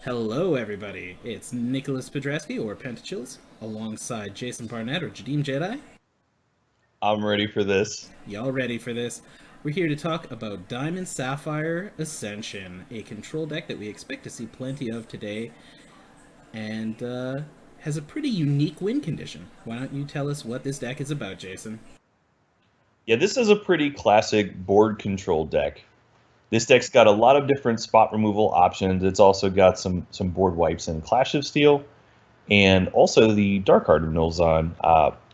Hello, everybody. It's Nicholas Pedreski, or Pentachills, alongside Jason Barnett, or JadiimJedi. I'm ready for this. Y'all ready for this? We're here to talk about Diamond Sapphire Ascension, a control deck that we expect to see plenty of today, and has a pretty unique win condition. Why don't you tell us what this deck is about, Jason? Yeah, this is a pretty classic board control deck. This deck's got a lot of different spot removal options. It's also got some board wipes and Clash of Steel, and also the Dark Heart of Nulzon.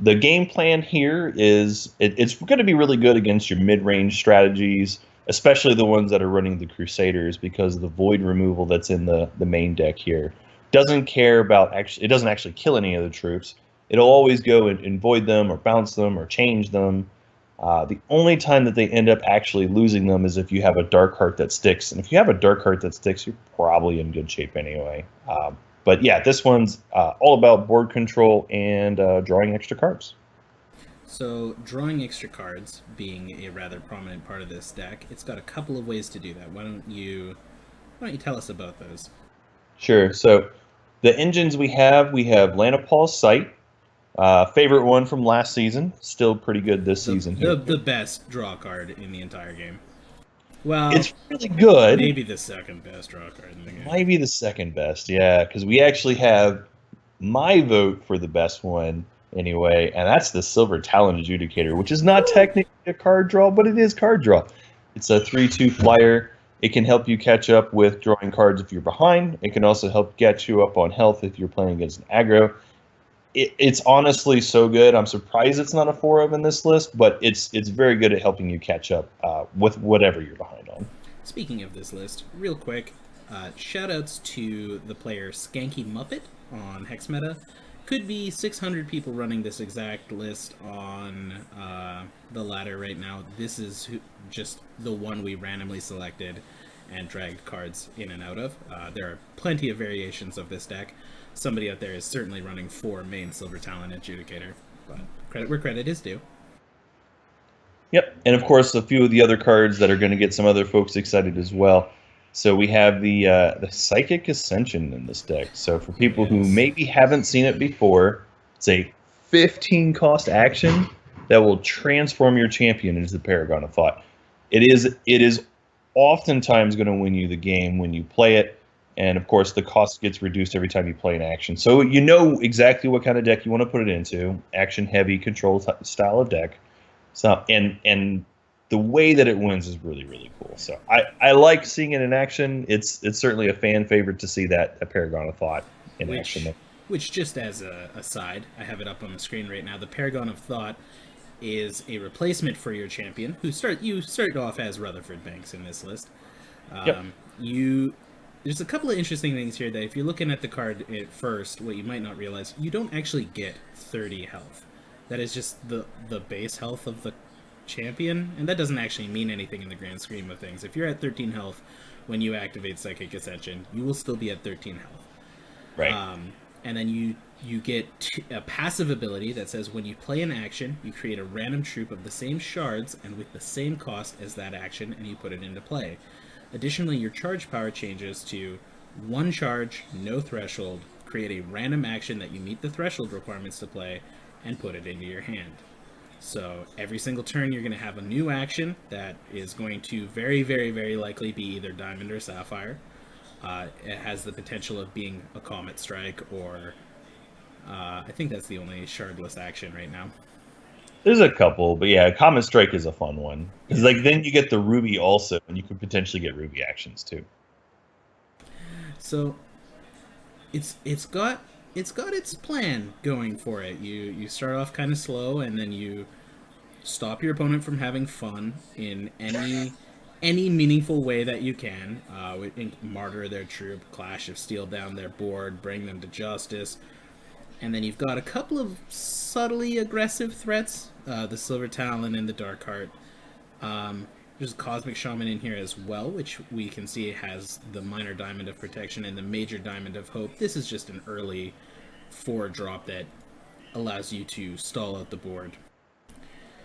The game plan here is it's going to be really good against your mid-range strategies, especially the ones that are running the Crusaders, because of the void removal that's in the main deck here. Doesn't care about it doesn't actually kill any of the troops. It'll always go and void them or bounce them or change them. The only time that they end up actually losing them is if you have a Dark Heart that sticks. And if you have a Dark Heart that sticks, you're probably in good shape anyway. But yeah, this one's all about board control and drawing extra cards. So, drawing extra cards being a rather prominent part of this deck, it's got a couple of ways to do that. Why don't you tell us about those? Sure. So the engines we have Lanapal's Sight, favorite one from last season. Still pretty good this The season the here. the best draw card in the entire game. Well, It's really good. maybe the second best draw card in the game. Might be the second best, yeah, because we actually have my vote for the best one anyway, and that's the Silver Talon Adjudicator, which is not technically a card draw, but it is card draw. It's a 3/2 flyer. It can help you catch up with drawing cards if you're behind. It can also help get you up on health if you're playing against an aggro. It's honestly so good. I'm surprised it's not a 4 of in this list, but it's very good at helping you catch up with whatever you're behind on. Speaking of this list, real quick, shoutouts to the player Skanky Muppet on Hexmeta. Could be 600 people running this exact list on the ladder right now. This is just the one we randomly selected and dragged cards in and out of. There are plenty of variations of this deck. Somebody out there is certainly running 4 main Silver Talon Adjudicator, but credit where credit is due. Yep, and of course a few of the other cards that are going to get some other folks excited as well. So we have the Psychic Ascension in this deck. So for people who Yes. maybe haven't seen it before, it's a 15 cost action that will transform your champion into the Paragon of Thought. It is oftentimes going to win you the game when you play it, and of course the cost gets reduced every time you play an action. So you know exactly what kind of deck you want to put it into. Action heavy control style of deck. So and the way that it wins is really really cool. So I like seeing it in action. It's certainly a fan favorite to see that a Paragon of Thought in which action. which just as a aside, I have it up on the screen right now. The Paragon of Thought is a replacement for your champion, who start off as Rutherford Banks in this list. Yep. You There's a couple of interesting things here that if you're looking at the card at first, what you might not realize, you don't actually get 30 health. That is just the base health of the champion, and that doesn't actually mean anything in the grand scheme of things. If you're at 13 health when you activate Psychic Ascension, you will still be at 13 health. Right. And then you get a passive ability that says when you play an action, you create a random troop of the same shards and with the same cost as that action, and you put it into play. Additionally, your charge power changes to one charge, no threshold, create a random action that you meet the threshold requirements to play, and put it into your hand. So every single turn, you're going to have a new action that is going to very, very, very likely be either Diamond or Sapphire. It has the potential of being a Comet Strike, or I think that's the only shardless action right now. There's a couple, but yeah, Common Strike is a fun one because like then you get the Ruby also, and you could potentially get Ruby actions too. So it's got its plan going for it. You start off kind of slow, and then you stop your opponent from having fun in any meaningful way that you can. Martyr their troop, Clash of Steel down their board, bring them to justice, and then you've got a couple of subtly aggressive threats: the Silver Talon and the Dark Heart. There's a Cosmic Shaman in here as well, which we can see has the Minor Diamond of Protection and the Major Diamond of Hope. This is just an early 4 drop that allows you to stall out the board.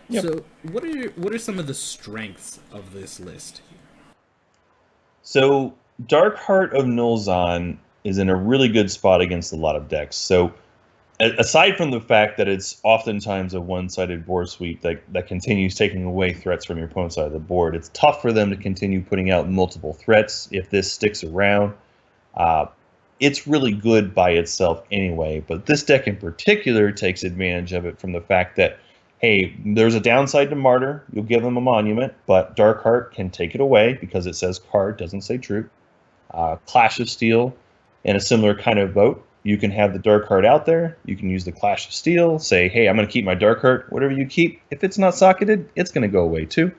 Yep. So, what are some of the strengths of this list? So Dark Heart of Nulzon is in a really good spot against a lot of decks. So aside from the fact that it's oftentimes a one-sided board sweep that continues taking away threats from your opponent's side of the board, it's tough for them to continue putting out multiple threats if this sticks around. It's really good by itself anyway, but this deck in particular takes advantage of it from the fact that, hey, there's a downside to Martyr. You'll give them a monument, but Darkheart can take it away because it says card, doesn't say troop. Clash of Steel in a similar kind of boat. You can have the Darkheart out there. You can use the Clash of Steel. Say, hey, I'm going to keep my Darkheart. Whatever you keep, if it's not socketed, it's going to go away too.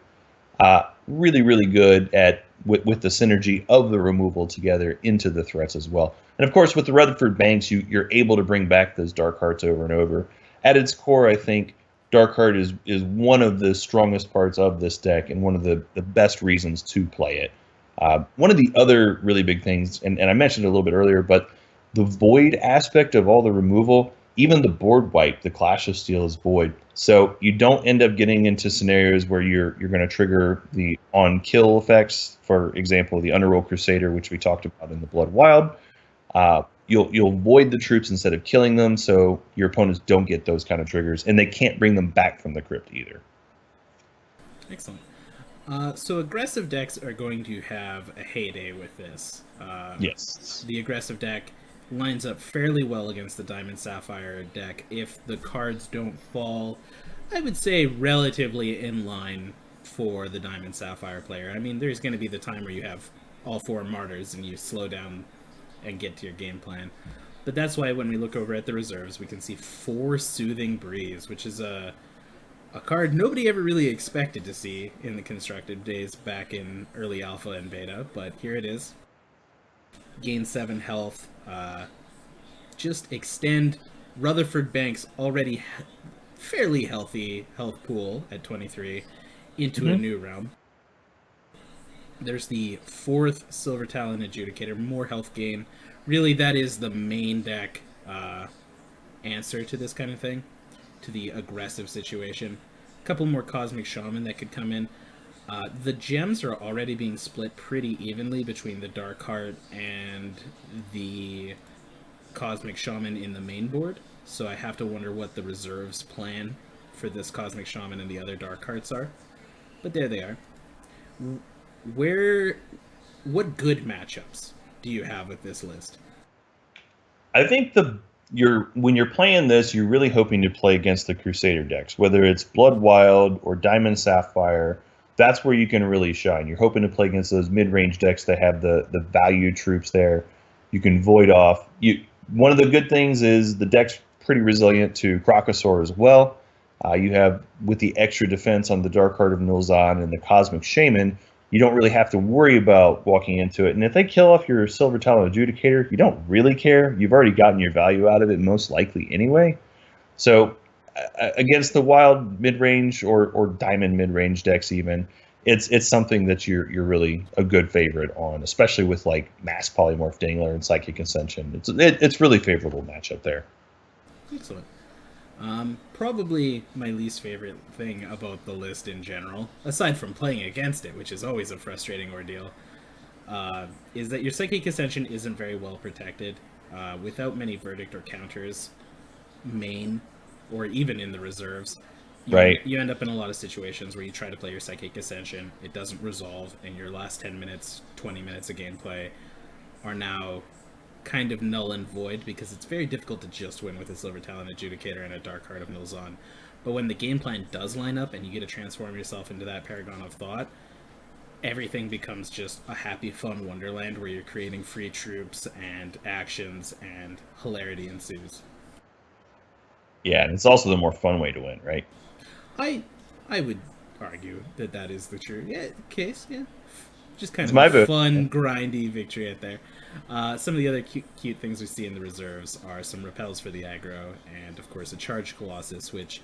Really, really good at with the synergy of the removal together into the threats as well. And of course, with the Rutherford Banks, you're able to bring back those Darkhearts over and over. At its core, I think Darkheart is one of the strongest parts of this deck and one of the best reasons to play it. One of the other really big things, and I mentioned it a little bit earlier, but the void aspect of all the removal, even the board wipe, the Clash of Steel is void. So you don't end up getting into scenarios where you're going to trigger the on-kill effects. For example, the Underworld Crusader, which we talked about in the Blood Wild. You'll void the troops instead of killing them, so your opponents don't get those kind of triggers, and they can't bring them back from the crypt either. Excellent. So aggressive decks are going to have a heyday with this. Yes. The aggressive deck lines up fairly well against the Diamond Sapphire deck if the cards don't fall, I would say, relatively in line for the Diamond Sapphire player. I mean, there's going to be the time where you have all 4 Martyrs and you slow down and get to your game plan. But that's why when we look over at the reserves, we can see 4 Soothing Breeze, which is a card nobody ever really expected to see in the constructed days back in early alpha and beta, but here it is. Gain 7 health. Just extend Rutherford Banks' already fairly healthy health pool at 23 into a new realm. There's the 4th Silver Talon Adjudicator, more health gain. Really, that is the main deck answer to this kind of thing, to the aggressive situation. A couple more Cosmic Shaman that could come in. The gems are already being split pretty evenly between the Darkheart and the Cosmic Shaman in the main board, so I have to wonder what the reserves plan for this Cosmic Shaman and the other Darkhearts are. But there they are. What good matchups do you have with this list? I think when you're playing this, you're really hoping to play against the Crusader decks, whether it's Blood Wild or Diamond Sapphire. That's where you can really shine. You're hoping to play against those mid-range decks that have the value troops there. You can void off. One of the good things is the deck's pretty resilient to Crocosaur as well. You have, with the extra defense on the Darkheart of Nilzan and the Cosmic Shaman, you don't really have to worry about walking into it. And if they kill off your Silver Talon Adjudicator, you don't really care. You've already gotten your value out of it, most likely anyway. So against the wild mid-range or diamond mid-range decks even, it's something that you're really a good favorite on, especially with like Mass Polymorph Dangler and Psychic Ascension. It's really favorable matchup there. Excellent. Probably my least favorite thing about the list in general, aside from playing against it, which is always a frustrating ordeal, is that your Psychic Ascension isn't very well protected. Without many verdict or counters, main, or even in the reserves, you end up in a lot of situations where you try to play your Psychic Ascension, it doesn't resolve, and your last 10 minutes, 20 minutes of gameplay are now kind of null and void, because it's very difficult to just win with a Silver Talon Adjudicator and a Darkheart of Nilzan. But when the game plan does line up and you get to transform yourself into that Paragon of Thought, everything becomes just a happy, fun wonderland where you're creating free troops and actions, and hilarity ensues. Yeah, and it's also the more fun way to win, right? I would argue that is the true case, yeah. Just kind of a fun, grindy victory out there. Some of the other cute things we see in the reserves are some repels for the aggro, and of course a Charged Colossus, which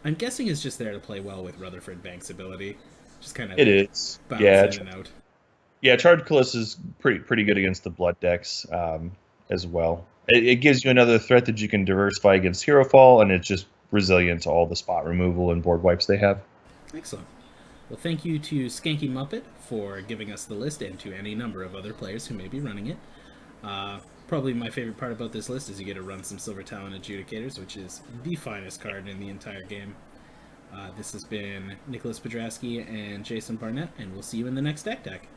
I'm guessing is just there to play well with Rutherford Banks' ability. Just kind of it is, bounce in and out. Yeah, Charged Colossus is pretty good against the blood decks as well. It gives you another threat that you can diversify against Hero Fall, and it's just resilient to all the spot removal and board wipes they have. Excellent. Well, thank you to Skanky Muppet for giving us the list, and to any number of other players who may be running it. Probably my favorite part about this list is you get to run some Silver Talon Adjudicators, which is the finest card in the entire game. This has been Nicholas Podrasky and Jason Barnett, and we'll see you in the next deck.